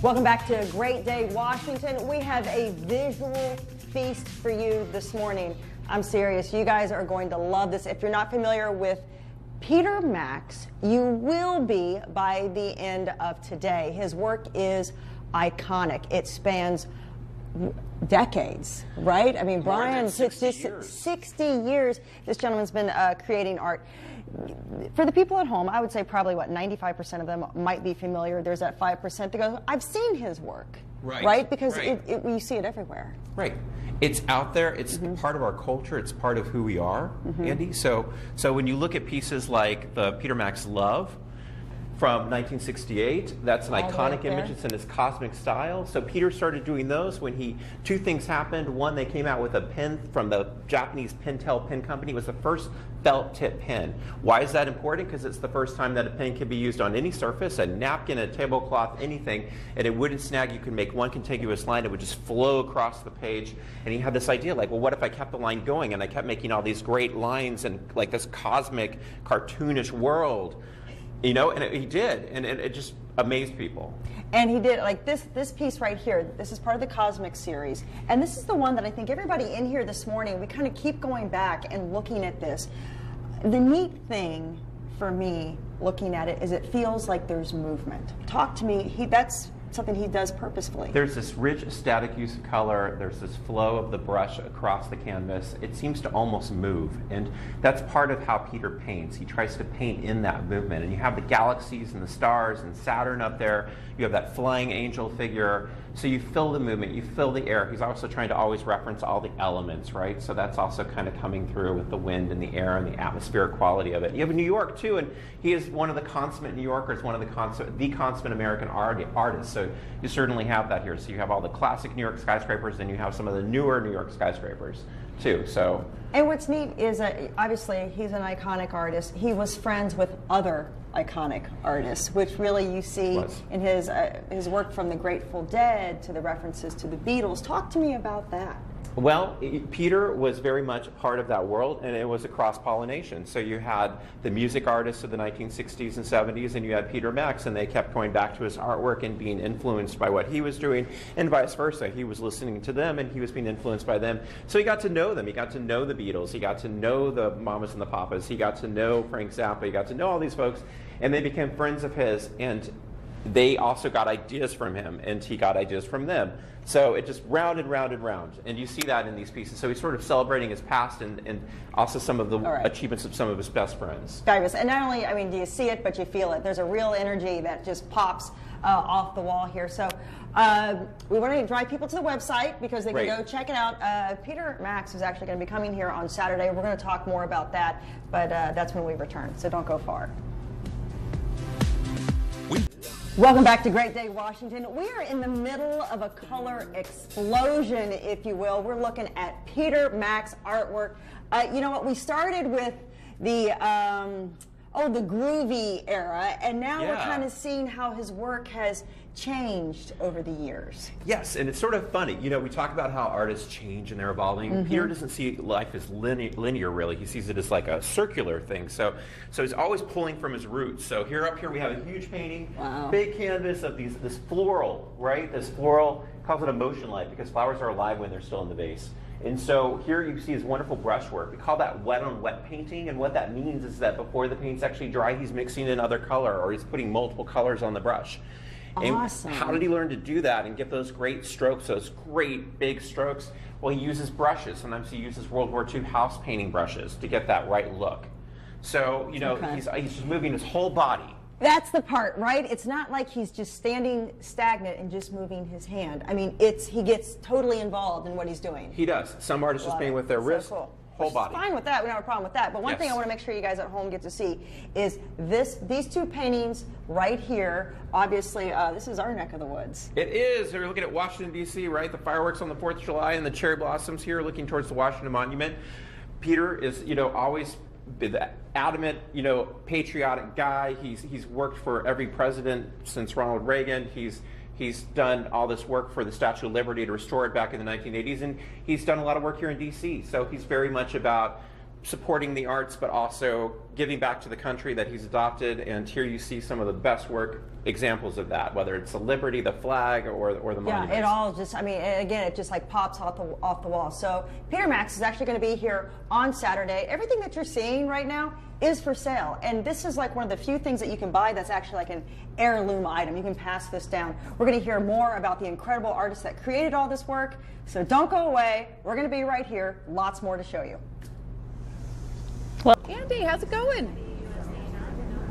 Welcome back to Great Day Washington. We have a visual feast for you this morning. I'm serious. You guys are going to love this. If you're not familiar with Peter Max, you will be by the end of today. His work is iconic. It spans decades, right? I mean, Brian, 60 years. This gentleman's been creating art. For the people at home, I would say probably, 95% of them might be familiar. There's that 5% that goes, I've seen his work, right? Because you see it everywhere. Right. It's out there. It's part of our culture. It's part of who we are, Andy. So when you look at pieces like the Peter Max Love from 1968, that's an iconic image. It's in his cosmic style. So Peter started doing those when two things happened. One, they came out with a pen from the Japanese Pentel pen company. It was the first felt tip pen. Why is that important? Because it's the first time that a pen can be used on any surface, a napkin, a tablecloth, anything, and it wouldn't snag. You could make one contiguous line. It would just flow across the page. And he had this idea, like, well, what if I kept the line going and I kept making all these great lines and like this cosmic, cartoonish world? You know, and he did, and it just amazed people. And he did, like this piece right here. This is part of the Cosmic series, and this is the one that I think everybody in here this morning, we kind of keep going back and looking at this. The neat thing for me looking at it is it feels like there's movement. Talk to me. That's something he does purposefully. There's this rich static use of color. There's this flow of the brush across the canvas. It seems to almost move, and that's part of how Peter paints. He tries to paint in that movement, and you have the galaxies and the stars and Saturn up there. You have that flying angel figure. So you feel the movement, you feel the air. He's also trying to always reference all the elements, right? So that's also kind of coming through with the wind and the air and the atmospheric quality of it. You have New York too, and he is one of the consummate New Yorkers, one of the consummate American artists. So you certainly have that here. So you have all the classic New York skyscrapers, and you have some of the newer New York skyscrapers too. So. And what's neat is obviously he's an iconic artist. He was friends with other iconic artists, which really you see in his work, from the Grateful Dead to the references to the Beatles. Talk to me about that. Well, Peter was very much part of that world, and it was a cross-pollination. So you had the music artists of the 1960s and 70s, and you had Peter Max, and they kept going back to his artwork and being influenced by what he was doing, and vice versa. He was listening to them, and he was being influenced by them. So he got to know them. He got to know the Beatles. He got to know the Mamas and the Papas. He got to know Frank Zappa. He got to know all these folks, and they became friends of his, and they also got ideas from him, and he got ideas from them. So it just round and round and round. And you see that in these pieces. So he's sort of celebrating his past and also some of the achievements of some of his best friends. Fabulous. And not only, I mean, do you see it, but you feel it. There's a real energy that just pops off the wall here. So we want to drive people to the website because they can go check it out. Peter Max is actually going to be coming here on Saturday. We're going to talk more about that, but that's when we return. So don't go far. Welcome back to Great Day Washington. We are in the middle of a color explosion, if you will. We're looking at Peter Max artwork. You know what? We started with the groovy era, and now we're kind of seeing how his work has changed over the years. Yes, and it's sort of funny. You know, we talk about how artists change and they're evolving. Peter doesn't see life as linear, really. He sees it as like a circular thing. So he's always pulling from his roots. So up here we have a huge painting, big canvas of this floral, right? This floral, calls it a motion light because flowers are alive when they're still in the vase. And so here you see his wonderful brushwork. We call that wet on wet painting, and what that means is that before the paint's actually dry, he's mixing in other color, or he's putting multiple colors on the brush. Awesome. And how did he learn to do that and get those great strokes, those great big strokes? Well, he uses brushes. Sometimes he uses World War II house painting brushes to get that right look. So, you know, he's just moving his whole body. That's the part, right? It's not like he's just standing stagnant and just moving his hand. I mean, he gets totally involved in what he's doing. He does. Some artists just paint with their wrist. Whole body. Fine with that. We don't have a problem with that. But one thing I want to make sure you guys at home get to see is these two paintings right here. Obviously, this is our neck of the woods. It is. We're looking at Washington, D.C., right? The fireworks on the 4th of July and the cherry blossoms here looking towards the Washington Monument. Peter is, always the adamant, patriotic guy. He's worked for every president since Ronald Reagan. He's done all this work for the Statue of Liberty to restore it back in the 1980s, and he's done a lot of work here in D.C., so he's very much about supporting the arts, but also giving back to the country that he's adopted. And here you see some of the best work examples of that, whether it's the Liberty, the flag, or the monuments. Yeah, it all just, I mean, again, it just like pops off the wall. So Peter Max is actually going to be here on Saturday. Everything that you're seeing right now is for sale. And this is like one of the few things that you can buy that's actually like an heirloom item. You can pass this down. We're going to hear more about the incredible artists that created all this work. So don't go away. We're going to be right here. Lots more to show you. Well, Andy, how's it going?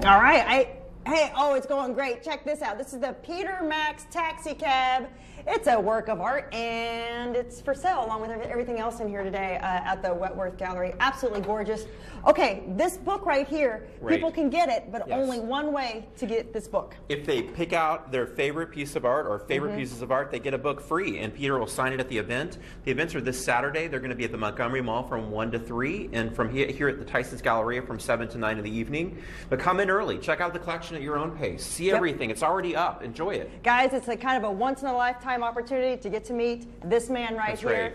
All right. It's going great. Check this out. This is the Peter Max taxi cab. It's a work of art, and it's for sale along with everything else in here today at the Wentworth Gallery. Absolutely gorgeous. Okay, this book right here, people can get it, but only one way to get this book. If they pick out their favorite piece of art or favorite pieces of art, they get a book free, and Peter will sign it at the event. The events are this Saturday. They're going to be at the Montgomery Mall from 1 to 3, and from here at the Tysons Galleria from 7 to 9 in the evening. But come in early. Check out the collection at your own pace. See everything. It's already up. Enjoy it. Guys, it's a kind of a once-in-a-lifetime opportunity to get to meet this man right here, right.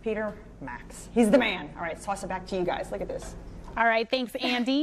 Peter Max. He's the man. All right, let's toss it back to you guys. Look at this. All right, thanks, Andy.